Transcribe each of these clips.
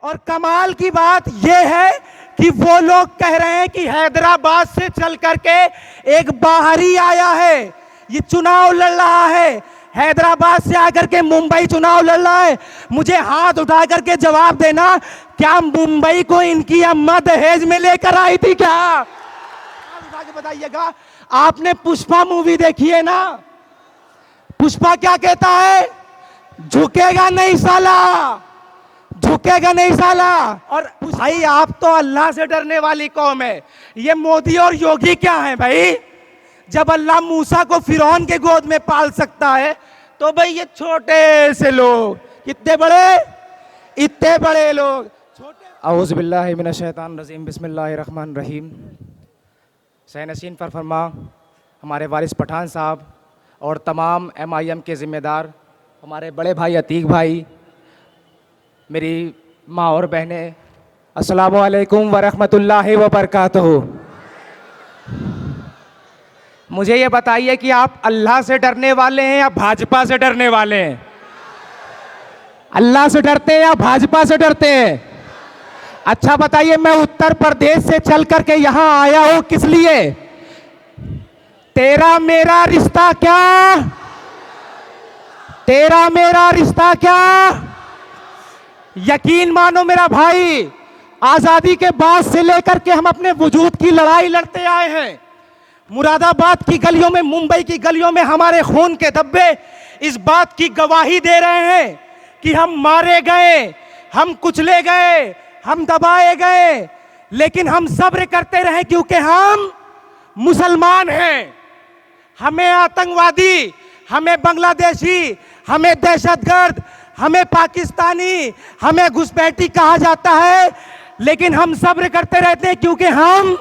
और कमाल की बात यह है कि वो लोग कह रहे हैं कि हैदराबाद से चल करके एक बाहरी आया है, ये चुनाव लड़ रहा है, हैदराबाद से आकर के मुंबई चुनाव लड़ रहा है। मुझे हाथ उठा करके जवाब देना, क्या मुंबई को इनकी अम्मा दहेज में लेकर आई थी क्या? हाथ उठा के बताइएगा। आपने पुष्पा मूवी देखी है ना? पुष्पा क्या कहता है? झुकेगा नहीं साला, झुकेगा नहीं साला। और भाई आप तो अल्लाह से डरने वाली कौम है। ये मोदी और योगी क्या है भाई? जब अल्लाह मूसा को फिरौन के गोद में पाल सकता है तो भाई ये छोटे से लोग कितने बड़े, इतने बड़े लोग छोटे। औज़ु बिल्लाहि मिनश शैतानिर रजीम, बिस्मिल्लाहिर रहमानिर रहीम। सैनसीन पर फरमा हमारे वारिस पठान साहब और तमाम MIM के ज़िम्मेदार, हमारे बड़े भाई अतीक भाई, मेरी माँ और बहनें, अस्सलामु अलैकुम व रहमतुल्लाहि व बरकातहू। मुझे ये बताइए कि आप अल्लाह से डरने वाले हैं या भाजपा से डरने वाले हैं? अल्लाह से डरते हैं या भाजपा से डरते हैं? अच्छा बताइए, मैं उत्तर प्रदेश से चल करके यहां आया हूं किस लिए? तेरा मेरा रिश्ता क्या, तेरा मेरा रिश्ता क्या? यकीन मानो मेरा भाई, आजादी के बाद से लेकर के हम अपने वजूद की लड़ाई लड़ते आए हैं। मुरादाबाद की गलियों में, मुंबई की गलियों में हमारे खून के धब्बे इस बात की गवाही दे रहे हैं कि हम मारे गए, हम कुचले गए, हम दबाए गए, लेकिन हम सब्र करते रहे क्योंकि हम मुसलमान हैं। हमें आतंकवादी, हमें बांग्लादेशी, हमें दहशतगर्द, हमें पाकिस्तानी, हमें घुसपैठी कहा जाता है, लेकिन हम सब्र करते रहते हैं क्योंकि हम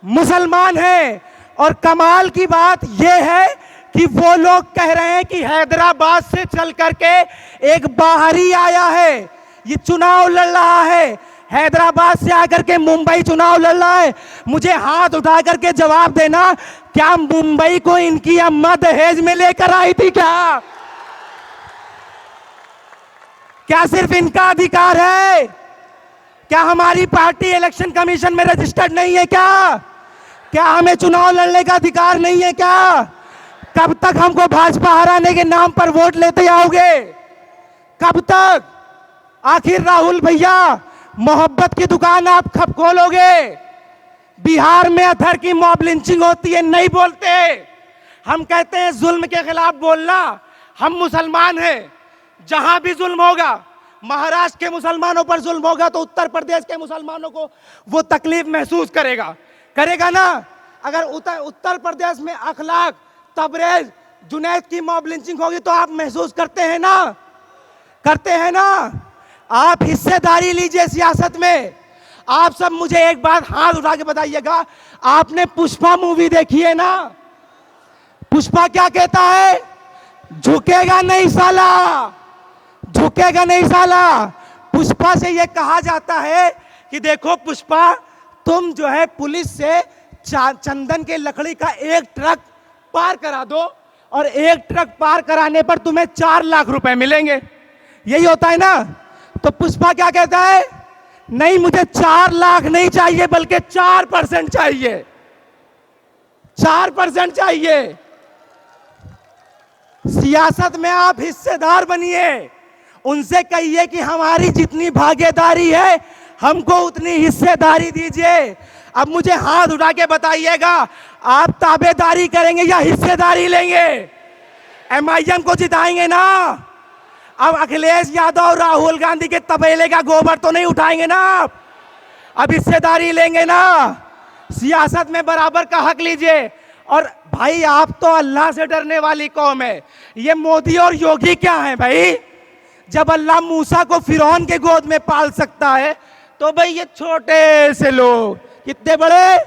मुसलमान हैं। और कमाल की बात यह है कि वो लोग कह रहे हैं कि हैदराबाद से चल करके एक बाहरी आया है, ये चुनाव लड़ रहा है, हैदराबाद से आकर के मुंबई चुनाव लड़ रहा है। मुझे हाथ उठा करके जवाब देना, क्या मुंबई को इनकी अम्मा दहेज में लेकर आई थी क्या? क्या सिर्फ इनका अधिकार है? क्या हमारी पार्टी इलेक्शन कमीशन में रजिस्टर्ड नहीं है क्या? क्या हमें चुनाव लड़ने का अधिकार नहीं है क्या? कब तक हमको भाजपा हराने के नाम पर वोट लेते आओगे? कब तक? आखिर राहुल भैया, मोहब्बत की दुकान आप कब खोलोगे? बिहार में अधर की मॉब लिंचिंग होती है, नहीं बोलते। हम कहते हैं जुल्म के खिलाफ बोलना। हम मुसलमान हैं, जहां भी जुल्म होगा, महाराष्ट्र के मुसलमानों पर जुल्म होगा तो उत्तर प्रदेश के मुसलमानों को वो तकलीफ महसूस करेगा, करेगा ना? अगर उत्तर प्रदेश में अखलाक, तबरेज, जुनैद की मॉब लिंचिंग होगी तो आप महसूस करते हैं ना? करते हैं ना? आप हिस्सेदारी लीजिए सियासत में। आप सब मुझे एक बात हाथ उठा के बताइएगा, आपने पुष्पा मूवी देखी है ना? पुष्पा क्या कहता है? झुकेगा नहीं साला, झुकेगा नहीं साला। पुष्पा से यह कहा जाता है कि देखो पुष्पा, तुम जो है पुलिस से चंदन के लकड़ी का एक ट्रक पार करा दो और एक ट्रक पार कराने पर तुम्हें 4 लाख रुपए मिलेंगे। यही होता है ना? तो पुष्पा क्या कहता है? नहीं, मुझे 4 लाख नहीं चाहिए, बल्कि 4% चाहिए, 4% चाहिए। सियासत में आप हिस्सेदार बनिए, उनसे कहिए कि हमारी जितनी भागीदारी है हमको उतनी हिस्सेदारी दीजिए। अब मुझे हाथ उठा के बताइएगा, आप ताबेदारी करेंगे या हिस्सेदारी लेंगे? MIM को जिताएंगे ना? अब अखिलेश यादव और राहुल गांधी के तबेले का गोबर तो नहीं उठाएंगे ना? अब हिस्सेदारी लेंगे ना? सियासत में बराबर का हक लीजिए। और भाई आप तो अल्लाह से डरने वाली कौम है। ये मोदी और योगी क्या है भाई? जब अल्लाह मूसा को फिरौन के गोद में पाल सकता है तो भाई ये छोटे से लोग कितने बड़े,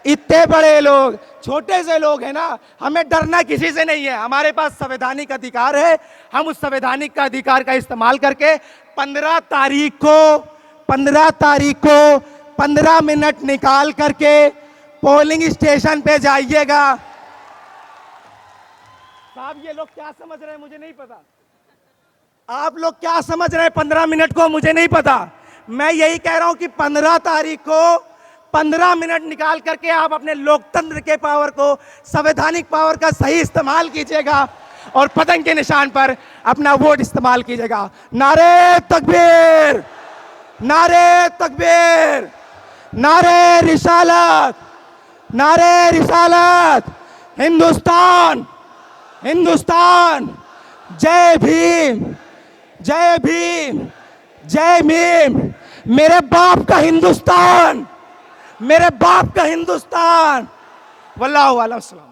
इतने बड़े लोग छोटे से लोग हैं ना। हमें डरना किसी से नहीं है, हमारे पास संवैधानिक अधिकार है। हम उस संवैधानिक का अधिकार का इस्तेमाल करके 15 तारीख को 15 मिनट निकाल करके पोलिंग स्टेशन पे जाइएगा। साहब ये लोग क्या समझ रहे हैं मुझे नहीं पता। आप लोग क्या समझ रहे हैं 15 मिनट को, मुझे नहीं पता। मैं यही कह रहा हूं कि 15 तारीख को 15 मिनट निकाल करके आप अपने लोकतंत्र के पावर को, संवैधानिक पावर का सही इस्तेमाल कीजिएगा और पतंग के निशान पर अपना वोट इस्तेमाल कीजिएगा। नारे तकबीर, नारे तकबीर, नारे रिसालत, नारे रिसालत, हिंदुस्तान, हिंदुस्तान, जय भीम, जय भीम, जय भीम। मेरे बाप का हिंदुस्तान, मेरे बाप का हिंदुस्तान। वल्लाहु अलैहि वसल्लम।